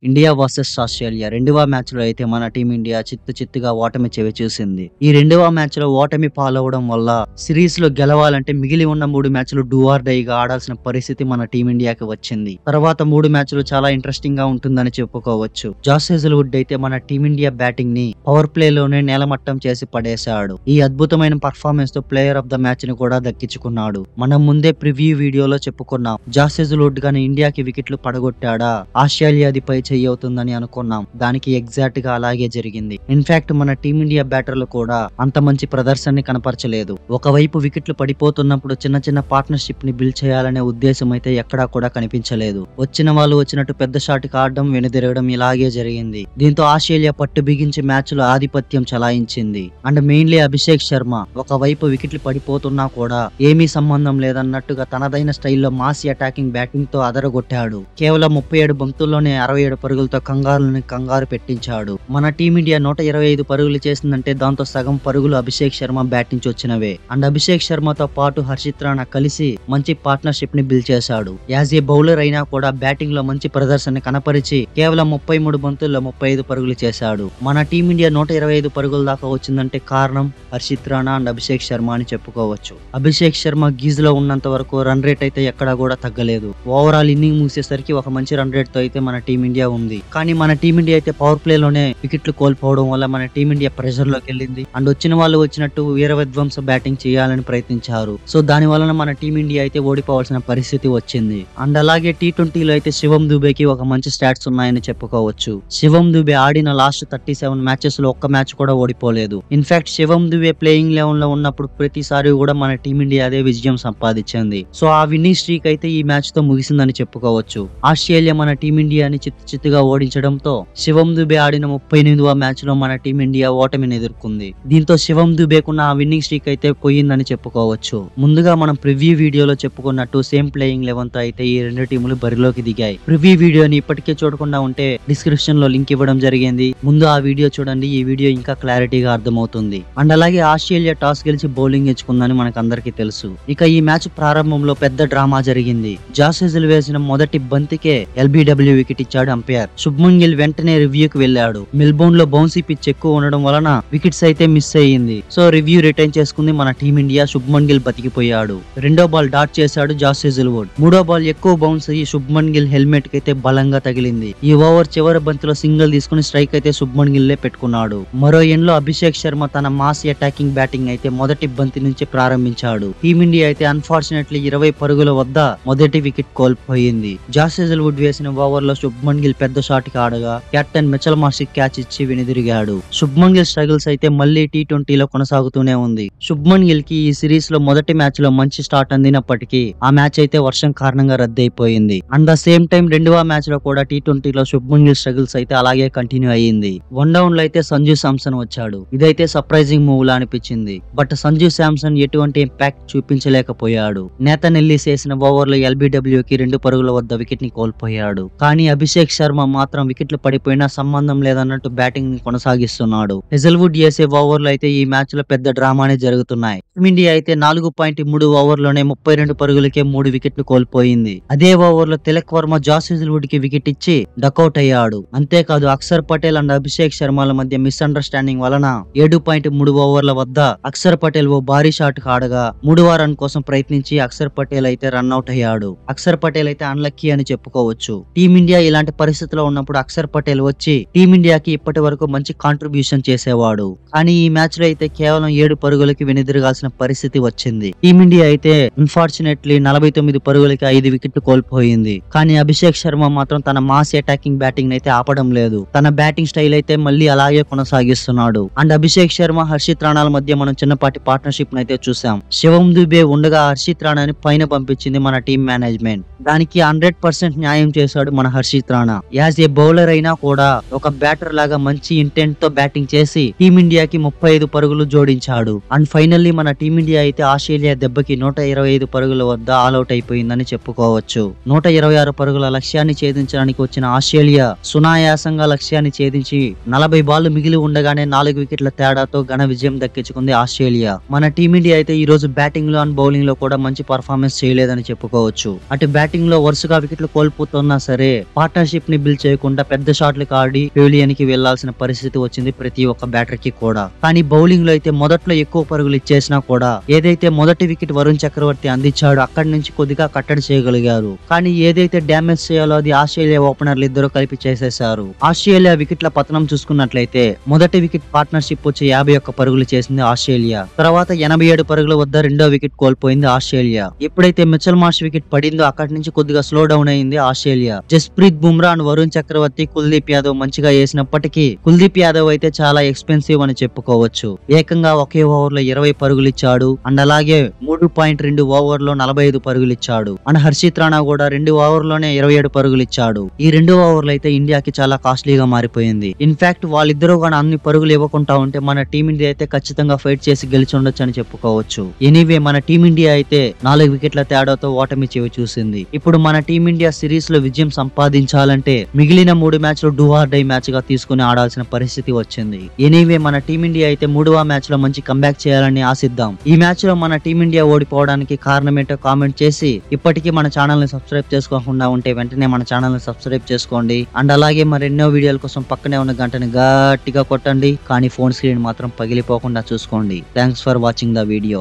India versus Australia రెండవ match లో అయితే మన టీమిండియా చిత్తుగా ఓటమి చెవి చూసింది. ఈ రెండవ మ్యాచ్ లో ఓటమి పాలవడం వల్ల సిరీస్ లో గెలవాలంటే మిగిలి ఉన్న 3 మ్యాచ్లు డూ ఆర్ డై గా ఆడాల్సిన పరిస్థితి మన టీమిండియాకి వచ్చింది. తర్వాత 3 మ్యాచ్లు చాలా ఇంట్రెస్టింగ్ గా ఉంటుందని చెప్పుకోవచ్చు. జాస్ హేజల్వుడ్ అయితే మన టీమిండియా బ్యాటింగ్ ని పవర్ ప్లే లోనే నేలమట్టం చేసి పడేశాడు. ఈ అద్భుతమైన పర్ఫార్మెన్స్ తో ప్లేయర్ ఆఫ్ ద మ్యాచ్ ని కూడా దక్కించుకున్నాడు. మనం ముందే ప్రివ్యూ వీడియోలో చెప్పుకున్నాం, జాస్ హేజల్వుడ్ గాని ఇండియాకి వికెట్లు పడగొట్టాడా ఆస్ట్రేలియాది పై చెయ్యి అవుతుందని అనుకున్నాం. దానికి ఎగ్జాక్ట్ గా అలాగే జరిగింది. ఇన్ఫాక్ట్ మన టీమిండియా బ్యాటర్లు కూడా అంత మంచి ప్రదర్శనని కనపరచలేదు. ఒకవైపు వికెట్లు పడిపోతున్నప్పుడు చిన్న పార్ట్నర్షిప్ ని బిల్డ్ చేయాలనే ఉద్దేశం అయితే ఎక్కడా కూడా కనిపించలేదు. వచ్చిన వాళ్ళు వచ్చినట్టు పెద్ద షాట్ కి ఆడడం, వెనుదిరగడం ఇలాగే జరిగింది. దీంతో ఆస్ట్రేలియా పట్టు బిగించి మ్యాచ్ లో ఆధిపత్యం చలాయించింది. అండ్ మెయిన్లీ అభిషేక్ శర్మ ఒకవైపు వికెట్లు పడిపోతున్నా కూడా ఏమీ సంబంధం లేదన్నట్టుగా తనదైన స్టైల్లో మాసి అటాకింగ్ బ్యాటింగ్ తో అదరగొట్టాడు. కేవలం 37 బంతుల్లోనే 67 పరుగులతో కంగారు పెట్టించాడు. మన టీమిండియా 125 పరుగులు చేసిందంటే దాంతో సగం పరుగులు అభిషేక్ శర్మ బ్యాట్ నుంచి వచ్చినవే. అండ్ అభిషేక్ శర్మతో పాటు హర్షిత్ రాణా కలిసి మంచి పార్ట్నర్షిప్ ని బిల్డ్ చేశాడు. యాజ్ ఏ బౌలర్ అయినా కూడా బ్యాటింగ్ లో మంచి ప్రదర్శన కనపరిచి కేవలం 33 బంతుల్లో 35 పరుగులు చేశాడు. మన టీమిండియా 125 పరుగుల దాకా వచ్చిందంటే కారణం హర్షిత్ రాణా అండ్ అభిషేక్ శర్మ అని చెప్పుకోవచ్చు. అభిషేక్ శర్మ గీజ్ లో ఉన్నంత వరకు రన్ రేట్ అయితే ఎక్కడా కూడా తగ్గలేదు. ఓవరాల్ ఇన్నింగ్ ముగిసేసరికి ఒక మంచి రన్ రేట్ తో అయితే మన టీమిండియా ఉంది. కానీ మన టీమిండియా అయితే పవర్ ప్లే లోనే వికెట్లు కోల్పోవడం వల్ల మన టీమిండియా ప్రెషర్ లోకి వెళ్ళింది. అండ్ వచ్చిన వాళ్ళు వచ్చినట్టు వీర విధ్వంస బ్యాటింగ్ చేయాలని ప్రయత్నించారు. సో దాని వలన మన టీమిండియా అయితే ఓడిపోవాల్సిన పరిస్థితి వచ్చింది. అండ్ అలాగే T20లో అయితే శివం దుబేకి ఒక మంచి స్టాట్స్ ఉన్నాయని చెప్పుకోవచ్చు. శివం దుబే ఆడిన లాస్ట్ 37 మ్యాచెస్ లో ఒక్క మ్యాచ్ కూడా ఓడిపోలేదు. ఇన్ఫాక్ట్ శివం దుబే ప్లేయింగ్ లెవెల్ లో ఉన్నప్పుడు ప్రతిసారి కూడా మన టీమిండియా అదే విజయం సంపాదించింది. సో ఆ విన్నింగ్ స్ట్రీక్ అయితే ఈ మ్యాచ్ తో ముగిసిందని చెప్పుకోవచ్చు. ఆస్ట్రేలియా మన టీమిండియాని చిత్తుగా ఓడించడంతో శివం దుబే ఆడిన 38వ మ్యాచ్ లో మన టీమిండియా ఓటమిని ఎదుర్కొంది. దీంతో శివం దుబేకున్న ఆ విన్నింగ్ స్ట్రీక్ అయితే పోయిందని చెప్పుకోవచ్చు. ముందుగా మనం ప్రివ్యూ వీడియోలో చెప్పుకున్నట్టు సేమ్ ప్లేయింగ్ లెవెన్ తో అయితే ఈ రెండు టీములు బరిలోకి దిగాయి. ప్రివ్యూ వీడియోని ఇప్పటికే చూడకుండా ఉంటే డిస్క్రిప్షన్ లో లింక్ ఇవ్వడం జరిగింది. ముందు ఆ వీడియో చూడండి, ఈ వీడియో ఇంకా క్లారిటీగా అర్థమవుతుంది. అండ్ అలాగే ఆస్ట్రేలియా టాస్ గెలిచి బౌలింగ్ ఎంచుకుందని మనకు అందరికీ తెలుసు. ఇక ఈ మ్యాచ్ ప్రారంభంలో పెద్ద డ్రామా జరిగింది. జాస్ హేజల్ వేసిన మొదటి బంతికే LBW వికెట్ ఇచ్చాడు అంపైర్. శుభ్మన్ గిల్ వెంటనే రివ్యూకి వెళ్ళాడు. మెల్బోర్న్ లో బౌన్సీ పిచ్ ఎక్కువ ఉండడం వలన వికెట్స్ అయితే మిస్ అయ్యింది. సో రివ్యూ రిటైన్ చేసుకుంది మన టీమిండియా. శుభ్మన్ గిల్ బతికిపోయాడు. రెండో బాల్ డాట్ చేశాడు జాస్ హేజల్వుడ్. మూడో బాల్ ఎక్కువ బౌన్స్ అయ్యి శుభ్మన్ గిల్ హెల్మెట్ కి అయితే బలంగా తగిలింది. ఈ ఓవర్ చివరి బంతిలో సింగిల్ తీసుకుని స్ట్రైక్ అయితే శుభ్మన్ గిల్లే పెట్టుకున్నాడు. మరో ఎండ్ లో అభిషేక్ శర్మ తన మాసి అటాకింగ్ బ్యాటింగ్ అయితే మొదటి బంతి నుంచి ప్రారంభించాడు. టీమిండియా అయితే అన్ఫార్చునేట్లీ 20 పరుగుల వద్ద మొదటి వికెట్ కోల్పోయింది. జాస్ హేజల్వుడ్ వేసిన ఓవర్ లో శుభ్మన్ గిల్ పెద్ద షాట్ కి ఆడగా కెప్టెన్ మిచెల్ మార్ష్ క్యాచ్ ఇచ్చి వెనుదిరిగాడు. శుభ్మన్ గిల్ స్ట్రగుల్స్ అయితే మళ్లీ T20లో కొనసాగుతూనే ఉంది. శుభ్మన్ గిల్ కి ఈ సిరీస్ లో మొదటి మ్యాచ్ లో మంచి స్టార్ట్ అందినప్పటికీ ఆ మ్యాచ్ అయితే వర్షం కారణంగా రద్దయిపోయింది. అండ్ ద సేమ్ టైం రెండవ మ్యాచ్ లో కూడా T20లో శుభ్మన్ గిల్ స్ట్రగుల్స్ అయితే అలాగే కంటిన్యూ అయ్యింది. వన్ డౌన్ లో అయితే సంజు శాంసన్ వచ్చాడు. ఇదైతే సర్ప్రైజింగ్ మూవ్ లా అనిపించింది. బట్ సంజు శాంసన్ ఎటువంటి ఇంపాక్ట్ చూపించలేకపోయాడు. నేతన్ ఎల్లిస్ వేసిన ఓవర్ లో LBW కి 2 పరుగుల వద్ద వికెట్ ని కోల్పోయాడు. కానీ అభిషేక్ శర్మ మాత్రం వికెట్లు పడిపోయినా సంబంధం లేదన్నట్టు బ్యాటింగ్ ని కొనసాగిస్తున్నాడు. హేజల్వుడ్ చేసే ఓవర్లు అయితే ఈ మ్యాచ్ లో పెద్ద డ్రామానే జరుగుతున్నాయి. టీమిండియా అయితే 4.3 ఓవర్లోనే 32 పరుగులకే 3 వికెట్లు కోల్పోయింది. అదే ఓవర్ లో తిలక్ వర్మ జాస్ హేజల్వుడ్ కి వికెట్ ఇచ్చి డకౌట్ అయ్యాడు. అంతేకాదు అక్షర్ పటేల్ అండ్ అభిషేక్ శర్మల మధ్య మిస్అండర్స్టాండింగ్ వలన 7.3 ఓవర్ల వద్ద అక్షర్ పటేల్ ఓ భారీ షాట్ ఆడగా 3వ రన్ కోసం ప్రయత్నించి అక్షర్ పటేల్ అయితే రన్అట్ అయ్యాడు. అక్షర్ పటేల్ అయితే అన్లక్కీ అని చెప్పుకోవచ్చు. టీమిండియా ఇలాంటి పరిస్థితిలో ఉన్నప్పుడు అక్షర్ పటేల్ వచ్చి టీమిండియాకి ఇప్పటి వరకు మంచి కాంట్రిబ్యూషన్ చేసేవాడు. కానీ ఈ మ్యాచ్ లో అయితే కేవలం 7 పరుగులకి వెనుదిరగాల్సిన పరిస్థితి వచ్చింది. టీమిండియా అయితే అన్ఫార్చునేట్లీ 49 పరుగులకి 5 వికెట్లు కోల్పోయింది. కానీ అభిషేక్ శర్మ మాత్రం తన మాస్ అటాకింగ్ బ్యాటింగ్ అయితే ఆపడం లేదు. తన బ్యాటింగ్ స్టైల్ అయితే మళ్ళీ అలాగే కొనసాగిస్తున్నాడు. అండ్ అభిషేక్ శర్మ హర్షిత్ రాణాల మధ్య మనం చిన్నపాటి పార్ట్నర్షిప్ అయితే చూసాం. శివం దుబే ఉండగా హర్షిత్ రాణాని పైన పంపించింది మన టీం మేనేజ్మెంట్. దానికి 100% న్యాయం చేశాడు మన Harshit Rana. As a bowler అయినా కూడా ఒక బ్యాటర్ లాగా మంచి ఇంటెంట్ తో బ్యాటింగ్ చేసి టీమిండియాకి 35 పరుగులు జోడించాడు. అండ్ ఫైనల్లీ మన టీమిండియా అయితే ఆస్ట్రేలియా దెబ్బకి 125 పరుగుల వద్ద ఆల్అౌట్ అయిపోయిందని చెప్పుకోవచ్చు. 126 పరుగుల లక్ష్యాన్ని ఛేదించడానికి వచ్చిన ఆస్ట్రేలియా సునాయాసంగా లక్ష్యాన్ని ఛేదించి 40 బాళ్లు మిగిలి ఉండగానే 4 వికెట్ల తేడాతో ఘన విజయం దక్కించుకుంది ఆస్ట్రేలియా. మన టీమిండియా అయితే ఈ రోజు బ్యాటింగ్ లో అండ్ బౌలింగ్ లో కూడా మంచి పర్ఫార్మెన్స్ చేయలేదని చెప్పుకోవచ్చు. అటు బ్యాటింగ్ లో వరుసగా వికెట్లు కోల్పోతున్నా సరే పార్ట్నర్షిప్ ని బిల్డ్ చేయకుండా పెద్ద షాట్లకు ఆడి పెవిలియన్ కి వెళ్లాల్సిన పరిస్థితి వచ్చింది ప్రతి ఒక్క బ్యాటర్కి కూడా. కానీ బౌలింగ్ లో అయితే మొదట్లో ఎక్కువ పరుగులు ఇచ్చేసినా కూడా ఏదైతే మొదటి వికెట్ వరుణ్ చక్రవర్తి అందించాడో అక్కడి నుంచి కొద్దిగా కట్టడి చేయగలిగారు. కానీ ఏదైతే డ్యామేజ్ చేయాలో అది ఆస్ట్రేలియా ఓపెనర్లు ఇద్దరు కలిపి చేసేశారు. ఆస్ట్రేలియా వికెట్ల పతనం చూసుకున్నట్లయితే మొదటి వికెట్ పార్ట్నర్షిప్ వచ్చి 51 పరుగులు చేసింది ఆస్ట్రేలియా. తర్వాత 87 పరుగుల వద్ద రెండో వికెట్ కోల్పోయింది ఆస్ట్రేలియా. ఎప్పుడైతే మిచెల్ మార్ష్ వికెట్ పడిందో అక్కడి నుంచి కొద్దిగా స్లో డౌన్ అయింది ఆస్ట్రేలియా. జస్ప్రీత్ బుమ్రా అండ్ వరుణ్ చక్రవర్తి, కుల్దీప్ యాదవ్ మంచిగా వేసినప్పటికీ కుల్దీప్ యాదవ్ అయితే చాలా ఎక్స్పెన్సివ్ అని చెప్పుకోవచ్చు. ఏకంగా ఒకే ఓవర్ లో 20 పరుగులు ఇచ్చాడు. అండ్ అలాగే 3.2 ఓవర్ లో 45 పరుగులు ఇచ్చాడు. అండ్ హర్షిత్ రాణా కూడా 2 ఓవర్ లోనే 27 పరుగులు ఇచ్చాడు. ఈ 2 ఓవర్లు అయితే ఇండియాకి చాలా కాస్ట్లీగా మారిపోయింది. ఇన్ఫాక్ట్ వాళ్ళిద్దరూ కూడా అన్ని పరుగులు ఇవ్వకుండా ఉంటే మన టీమిండియా అయితే ఖచ్చితంగా ఫైట్ చేసి గెలిచి ఉండొచ్చు అని చెప్పుకోవచ్చు. ఎనీవే మన టీమిండియా అయితే 4 వికెట్ల తేడాతో ఓటమి చెవి చూసింది. ఇప్పుడు మన టీమిండియా సిరీస్ లో విజయం సంపాదించాలంటే మిగిలిన 3 మ్యాచ్లు డూ ఆర్ డై మ్యాచ్ గా తీసుకుని ఆడాల్సిన పరిస్థితి వచ్చింది. ఎనీవే మన టీమిండియా అయితే 3వ మ్యాచ్ లో మంచి కంబ్యాక్ చేయాలని ఆశిద్దాం. ఈ మ్యాచ్ లో మన టీమిండియా ఓడిపోవడానికి కారణం ఏంటో కామెంట్ చేసి ఇప్పటికీ మన ఛానల్ ని సబ్స్క్రైబ్ చేసుకోకుండా ఉంటే వెంటనే మన ఛానల్ ని సబ్స్క్రైబ్ చేసుకోండి. అండ్ అలాగే మరెన్నో వీడియోల కోసం పక్కనే ఉన్న గంటని గట్టిగా కొట్టండి. కానీ ఫోన్ స్క్రీన్ మాత్రం పగిలిపోకుండా చూసుకోండి. Thanks for watching the video.